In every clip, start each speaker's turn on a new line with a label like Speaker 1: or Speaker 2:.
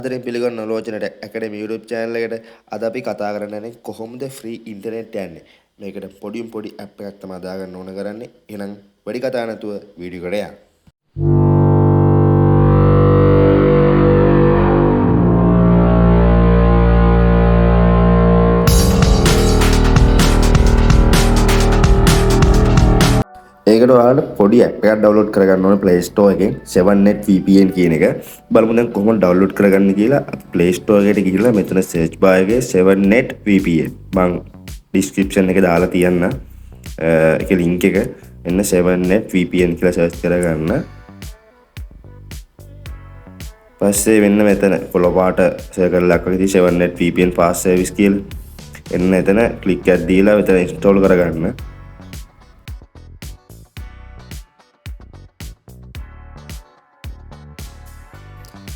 Speaker 1: ආදරයෙන් පිළිගන්න ලෝචනට ඇකඩමි YouTube channel එකට අද අපි කතා කරන්න යන්නේ කොහොමද free internet යන්නේ. මේකට පොඩි app එකක් තමයි දාගන්න ඕන කරන්නේ. එහෙනම් වැඩි කතා නැතුව වීඩියෝ එකට යන්න. ඒකට ඔයාලට පොඩි app එකක් download කරගන්න ඕනේ Play Store එකෙන් 7net VPN කියන එක. බලමු දැන් කොහොමද download කරගන්නේ කියලා. Play Store එකට ගිහිල්ලා මෙතන search bar එකේ 7net VPN මම description එකේ දාලා තියන්න. ඒකේ link එක එන්න 7net VPN කියලා search කරගන්න. පස්සේ වෙන්න මෙතන පොළොව පාට circle එකක් වගේ තියෙන 7net VPN fast service කියලා. එන්න එතන click එකක් දීලා මෙතන install කරගන්න.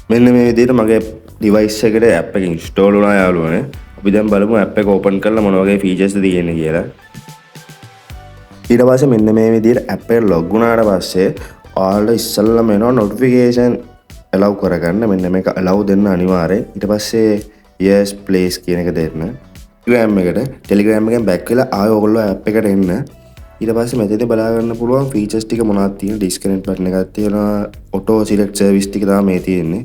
Speaker 1: මෙන්න මේ විදිහට මගේ device එකට app එක install වුණා යාළුවනේ. අපි දැන් බලමු app එක open කරලා මොන වගේ features තියෙන්නේ කියලා. ඊට පස්සේ මෙන්න මේ විදිහට app එක log වුණාට පස්සේ ඔයාලට ඉස්සෙල්ලාම එනවා notification allow කරගන්න. මෙන්න මේක allow දෙන්න අනිවාර්යයි. ඊට පස්සේ yes please කියන එක දෙන්න. Telegram එකෙන් back වෙලා ආයෙ ඔයගොල්ලෝ app එකට එන්න. ඊට පස්සේ මෙතනදී බලා ගන්න පුළුවන් features ටික මොනවද තියෙන්නේ. disconnect button එකක් තියෙනවා. auto select service ටික තමයි මේ තියෙන්නේ.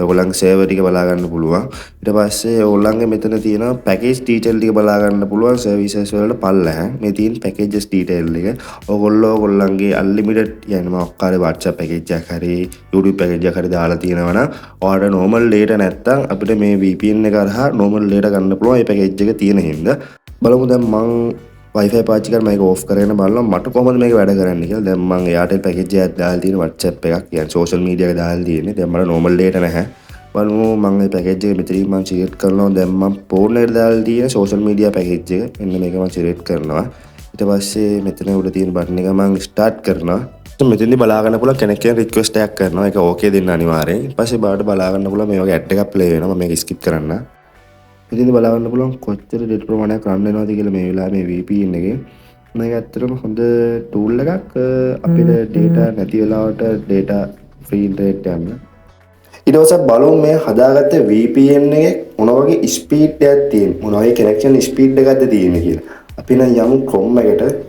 Speaker 1: ඔයගොල්ලන්ගේ server ටික බලා ගන්න පුළුවන්. ඊට පස්සේ ඔයගොල්ලන්ගේ මෙතන තියෙනවා package detail ටික බලා ගන්න පුළුවන් services වලට පල්ලෙහාන්. මේ තියෙන packages detail එක. ඔයගොල්ලන්ගේ unlimited කියන්නේ මොකක් හරි WhatsApp package එකක් හරි YouTube package එකක් හරි දාලා තියෙනවා නම් ඔයාලට normal data නැත්තම් අපිට මේ VPN එක කරහා normal data ගන්න පුළුවන් මේ package එක තියෙන හින්දා. බලමු දැන් මම Wi-Fi පාවිච්චි කරලා මේක off කරගෙන බලනවා මට කොහොමද මේක වැඩ කරන්නේ කියලා. දැන් මම Airtel package එකක් දාලා තියෙන WhatsApp එකක් කියන්නේ social media එක දාලා තියෙන්නේ. දැන් මට normal data නැහැ. බලමු මම මේ package එක මෙතනින් මම select කරනවා. දැන් මම phone එකට දාලා තියෙන social media package එක. මෙන්න මේක මම select කරනවා. ඊට පස්සේ මෙතන උඩ තියෙන button එක මම start කරනවා. මෙතනදී බලා ගන්න පුළුවන් කෙනෙක් කියන request එකක් කරනවා. ඒක okay දෙන්න අනිවාර්යයෙන්. ඊට පස්සේ බාට බලා ගන්න පුළුවන් මේ වගේ ad එකක් play වෙනවා. මම මේක skip කරන්න. ඉතින් බලා ගන්න පුළුවන් කොච්චර data ප්‍රමාණයක් run වෙනවද කියලා මේ වෙලාවේ මේ VPN එකේ. මේක ඇත්තටම හොඳ tool එකක් අපිට data නැති වෙලාවට data free internet යන්න. ඊට පස්සේ බලමු මේ හදාගත්ත VPN එකේ මොන වගේ speed එකක් තියෙන මොන වගේ connection speed එකක්ද තියෙන්නේ කියලා. අපි නම් යමු Chrome එකට.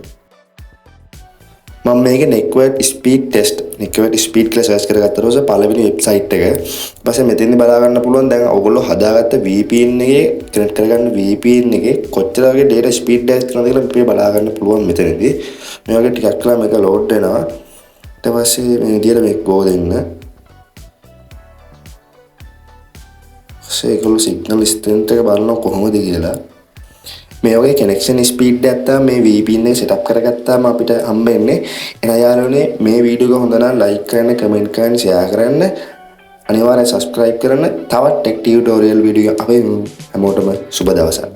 Speaker 1: මම මේක network speed test කියලා search කරගත්තා ඊට පළවෙනි website එක. ඊට පස්සේ මෙතෙන්දි බලා ගන්න පුළුවන් දැන් ඔයගොල්ලෝ හදාගත්ත VPN එකේ connect කරගන්න VPN එකේ කොච්චර වගේ data speed එකක් තියෙනවද කියලා අපි බලා ගන්න පුළුවන් මෙතනදී. මේ වගේ ටිකක් කළා මේක load වෙනවා. ඊට පස්සේ මේ විදියට මේක go දෙන්න. ඒකලු signal strength එක බලනවා කොහොමද කියලා. මේ වගේ connection speed එකක් තමයි මේ VPN එක setup කරගත්තාම අපිට හම්බෙන්නේ. එහෙනම් යාළුවනේ මේ වීඩියෝ එක හොඳ නම් like කරන්න, comment කරන්න, share කරන්න. අනිවාර්යෙන් subscribe කරන්න. තවත් tech tutorial වීඩියෝ අපි හැමෝටම සුබ දවසක්.